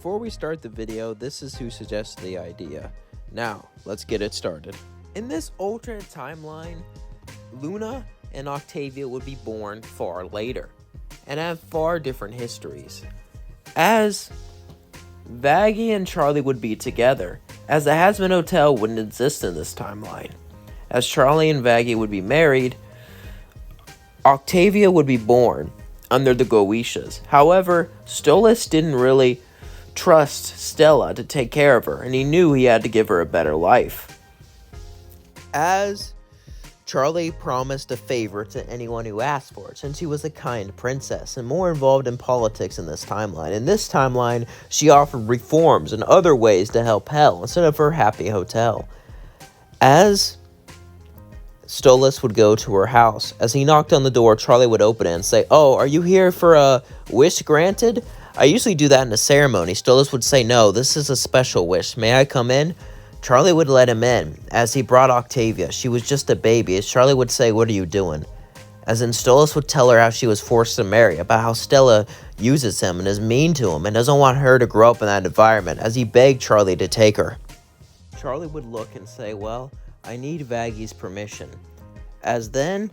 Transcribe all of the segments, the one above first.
Before we start the video, this is who suggested the idea. Now, let's get it started. In this alternate timeline, Loona and Octavia would be born far later and have far different histories. As Vaggie and Charlie would be together, as the Hasman Hotel wouldn't exist in this timeline. As Charlie and Vaggie would be married, Octavia would be born under the Goetias. However, Stolas didn't really trust Stella to take care of her, and he knew he had to give her a better life. As Charlie promised a favor to anyone who asked for it, since she was a kind princess and more involved in politics in this timeline. In this timeline, she offered reforms and other ways to help Hell instead of her happy hotel. As Stolas would go to her house, as he knocked on the door, Charlie would open it and say, "Oh, are you here for a wish granted? I usually do that in a ceremony." Stolas would say, "No, this is a special wish. May I come in?" Charlie would let him in, as he brought Octavia. She was just a baby, as Charlie would say, "What are you doing?" As in, Stolas would tell her how she was forced to marry, about how Stella uses him and is mean to him and doesn't want her to grow up in that environment, as he begged Charlie to take her. Charlie would look and say, "Well, I need Vaggie's permission." As then,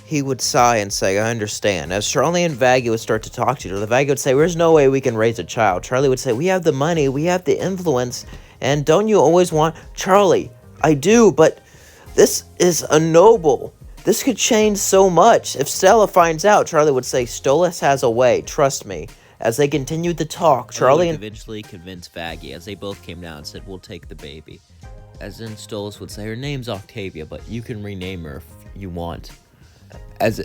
he would sigh and say, "I understand." As Charlie and Vaggie would start to talk to each other, Vaggie would say, "There's no way we can raise a child." Charlie would say, "We have the money, we have the influence, and don't you always want—" "Charlie, I do, but this is a noble. This could change so much. If Stella finds out," Charlie would say, "Stolas has a way, trust me." As they continued to talk, Charlie would eventually convinced Vaggie, as they both came down and said, "We'll take the baby." As then Stolas would say, "Her name's Octavia, but you can rename her if you want." As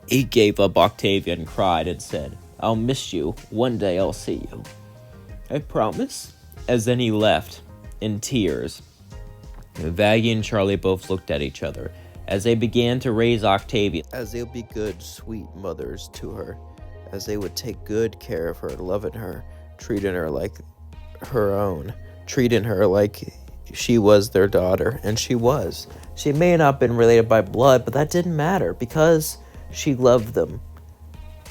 he gave up Octavia and cried and said, "I'll miss you. One day I'll see you. I promise." As then he left, in tears. Vaggie and Charlie both looked at each other, as they began to raise Octavia. As they'll be good, sweet mothers to her, as they would take good care of her, loving her, treating her like her own, treating her like she was their daughter, and she was. She may not have been related by blood, but that didn't matter, because she loved them,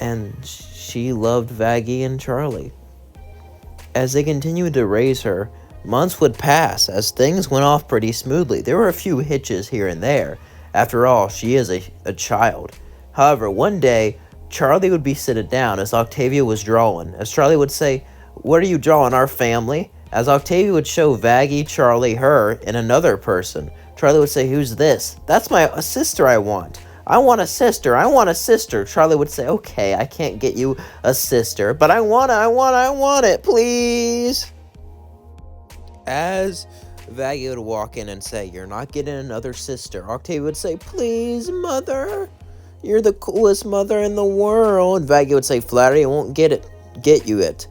and she loved Vaggie and Charlie. As they continued to raise her, months would pass, as things went off pretty smoothly. There were a few hitches here and there. After all, she is a child. However, one day, Charlie would be sitting down as Octavia was drawing. As Charlie would say, "What are you drawing, our family?" As Octavia would show Vaggie, Charlie, her, and another person. Charlie would say, "Who's this?" "That's a sister I want." "I want a sister, I want a sister." Charlie would say, "Okay, I can't get you a sister, but I want it, please." As Vaggie would walk in and say, "You're not getting another sister," Octavia would say, "Please, mother. You're the coolest mother in the world." Vaggie would say, "Flattery won't get you it.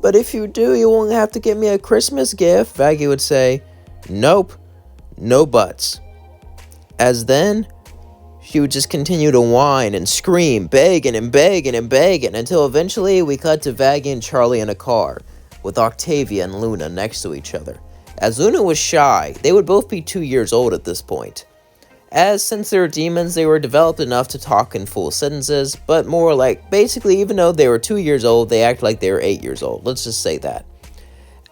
But if you do, you won't have to get me a Christmas gift." Vaggie would say, "Nope, no buts." As then, she would just continue to whine and scream, begging and begging and begging, until eventually we cut to Vaggie and Charlie in a car, with Octavia and Loona next to each other. As Loona was shy, they would both be 2 years old at this point. As since they were demons, they were developed enough to talk in full sentences, but more like, basically, even though they were 2 years old, they act like they were 8 years old. Let's just say that.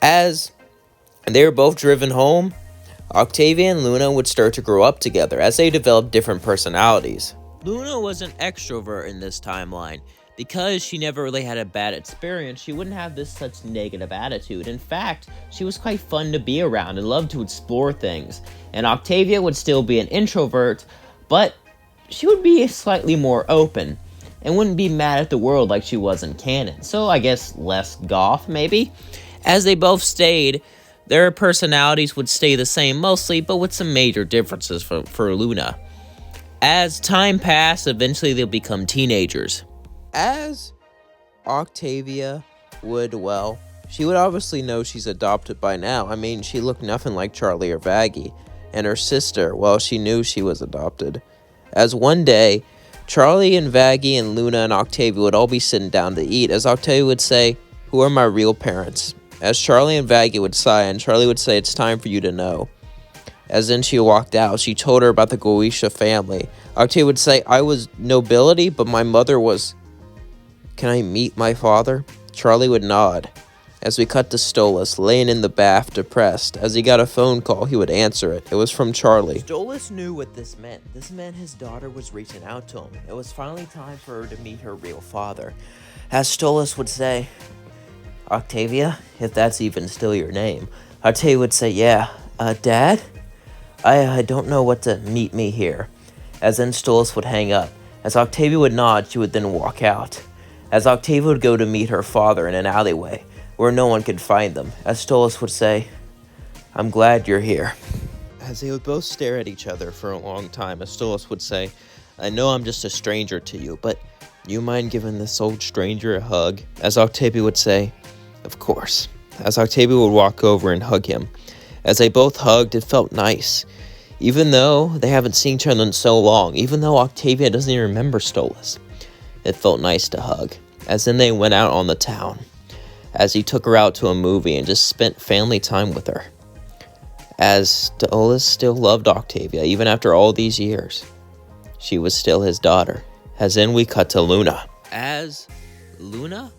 As they were both driven home, Octavia and Loona would start to grow up together as they developed different personalities. Loona was an extrovert in this timeline. Because she never really had a bad experience, she wouldn't have this such negative attitude. In fact, she was quite fun to be around and loved to explore things. And Octavia would still be an introvert, but she would be slightly more open and wouldn't be mad at the world like she was in canon. So I guess less goth, maybe? As they both stayed, their personalities would stay the same mostly, but with some major differences for Loona. As time passed, eventually they'll become teenagers. As Octavia would, well, she would obviously know she's adopted by now. I mean, she looked nothing like Charlie or Vaggie. And her sister, well, she knew she was adopted. As one day, Charlie and Vaggie and Loona and Octavia would all be sitting down to eat, as Octavia would say, "Who are my real parents?" As Charlie and Vaggie would sigh, and Charlie would say, "It's time for you to know." As then she walked out, she told her about the Goetia family. Octavia would say, "I was nobility, but my mother was—" "Can I meet my father?" Charlie would nod. As we cut to Stolas, laying in the bath, depressed. As he got a phone call, he would answer it. It was from Charlie. Stolas knew what this meant. This meant his daughter was reaching out to him. It was finally time for her to meet her real father. As Stolas would say, Octavia, if that's even still your name. Octavia would say, yeah. Dad? I don't know what to meet me here. As then Stolas would hang up. As Octavia would nod, she would then walk out. As Octavia would go to meet her father in an alleyway, where no one could find them, as Stolas would say, I'm glad you're here. As they would both stare at each other for a long time, as Stolas would say, I know I'm just a stranger to you, but you mind giving this old stranger a hug? As Octavia would say, of course. As Octavia would walk over and hug him. As they both hugged, it felt nice. Even though they haven't seen each other in so long, even though Octavia doesn't even remember Stolas, it felt nice to hug. As then they went out on the town. As he took her out to a movie and just spent family time with her. As Stolas still loved Octavia, even after all these years, she was still his daughter. As then we cut to Loona. As Loona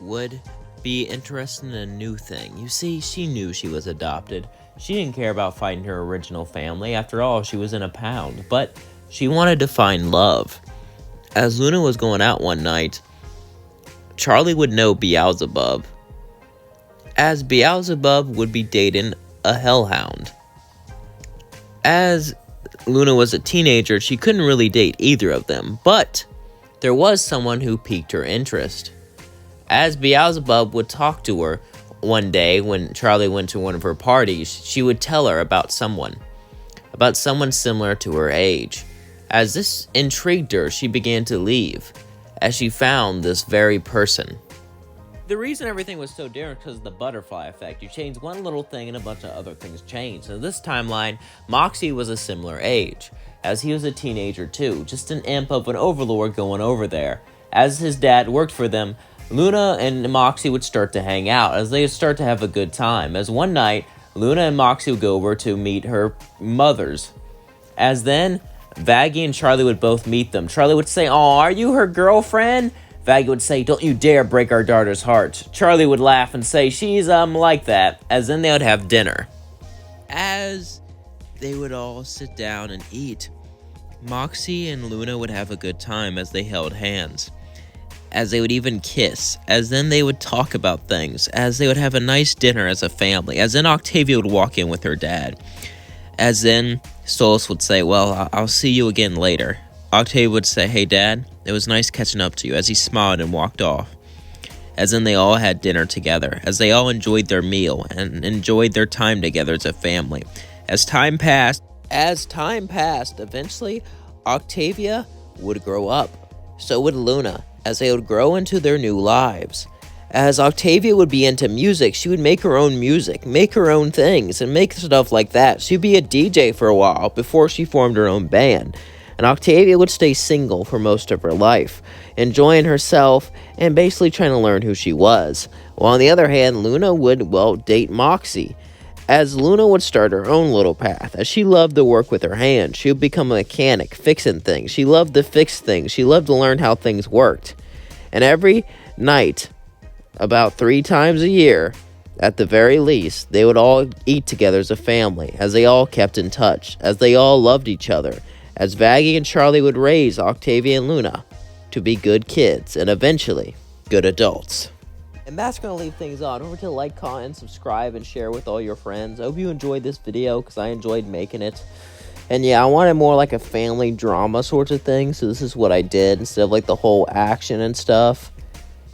would be interested in a new thing. You see, she knew she was adopted. She didn't care about finding her original family. After all, she was in a pound. But she wanted to find love. As Loona was going out one night, Charlie would know Beelzebub, as Beelzebub would be dating a hellhound. As Loona was a teenager, she couldn't really date either of them, but there was someone who piqued her interest. As Beelzebub would talk to her one day when Charlie went to one of her parties, she would tell her about someone similar to her age. As this intrigued her, she began to leave, as she found this very person. The reason everything was so different because of the butterfly effect. You change one little thing and a bunch of other things change. In this timeline, Moxy was a similar age, as he was a teenager too, just an imp of an overlord going over there. As his dad worked for them, Loona and Moxy would start to hang out, as they would start to have a good time. As one night, Loona and Moxy would go over to meet her mothers. As then, Vaggie and Charlie would both meet them. Charlie would say, "Oh, are you her girlfriend?" Vaggie would say, "Don't you dare break our daughter's heart." Charlie would laugh and say, "She's, like that." As then they would have dinner. As they would all sit down and eat, Moxy and Loona would have a good time as they held hands. As they would even kiss. As then they would talk about things. As they would have a nice dinner as a family. As then Octavia would walk in with her dad. As then Stolas would say, "Well, I'll see you again later." Octavia would say, "Hey, Dad, it was nice catching up to you," as he smiled and walked off. As then they all had dinner together, as they all enjoyed their meal and enjoyed their time together as a family. As time passed, eventually Octavia would grow up. So would Loona, as they would grow into their new lives. As Octavia would be into music, she would make her own music, make her own things, and make stuff like that. She'd be a DJ for a while before she formed her own band. And Octavia would stay single for most of her life, enjoying herself and basically trying to learn who she was. While on the other hand, Loona would, date Moxy. As Loona would start her own little path, as she loved to work with her hands. She would become a mechanic, fixing things. She loved to fix things. She loved to learn how things worked. And every night, about 3 times a year, at the very least, they would all eat together as a family, as they all kept in touch, as they all loved each other, as Vaggie and Charlie would raise Octavia and Loona to be good kids, and eventually, good adults. And that's going to leave things on. Don't forget to like, comment, subscribe, and share with all your friends. I hope you enjoyed this video, because I enjoyed making it. And yeah, I wanted more like a family drama sort of thing, so this is what I did, instead of like the whole action and stuff.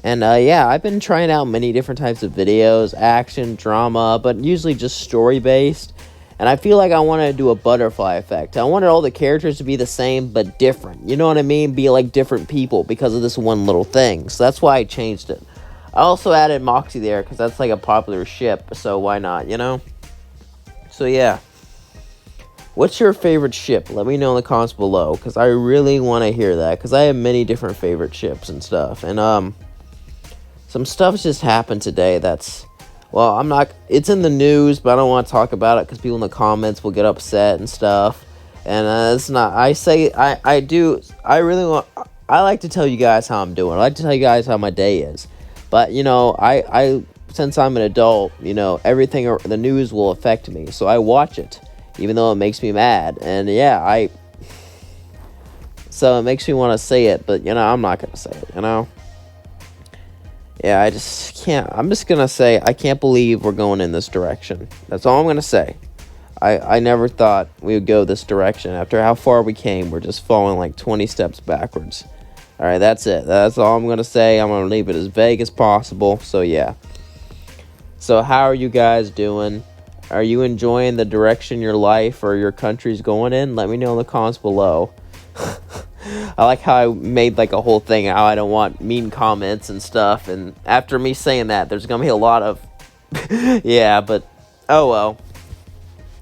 And yeah, I've been trying out many different types of videos, action, drama, but usually just story-based. And I feel like I want to do a butterfly effect. I wanted all the characters to be the same, but different. You know what I mean? Be like different people because of this one little thing. So that's why I changed it. I also added Moxy there because that's like a popular ship, so why not, you know? So yeah. What's your favorite ship? Let me know in the comments below, because I really want to hear that, because I have many different favorite ships and stuff. And some stuff just happened today that's, well, it's in the news, but I don't want to talk about it because people in the comments will get upset and stuff. And it's not, I like to tell you guys how I'm doing. I like to tell you guys how my day is. But, you know, I since I'm an adult, everything the news will affect me. So I watch it, even though it makes me mad. And yeah, so it makes me want to say it, but I'm not gonna say it. Yeah, I just can't. I'm just gonna say I can't believe we're going in this direction. That's all I'm gonna say. I never thought we would go this direction. After how far we came, we're just falling like 20 steps backwards. All right, that's it. That's all I'm going to say. I'm going to leave it as vague as possible. So, yeah. So, how are you guys doing? Are you enjoying the direction your life or your country's going in? Let me know in the comments below. I like how I made like a whole thing how I don't want mean comments and stuff. And after me saying that, there's going to be a lot of... yeah, but oh well.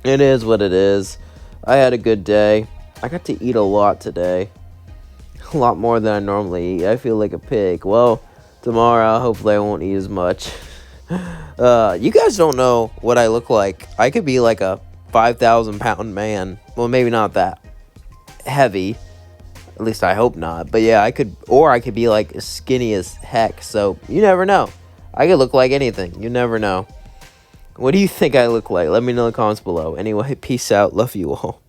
It is what it is. I had a good day. I got to eat a lot today. A lot more than I normally eat. I feel like a pig. Well, tomorrow, hopefully I won't eat as much. You guys don't know what I look like. I could be like a 5,000 pound man. Well, maybe not that heavy. At least I hope not. But yeah, I could be like as skinny as heck. So you never know. I could look like anything. You never know. What do you think I look like? Let me know in the comments below. Anyway, peace out. Love you all.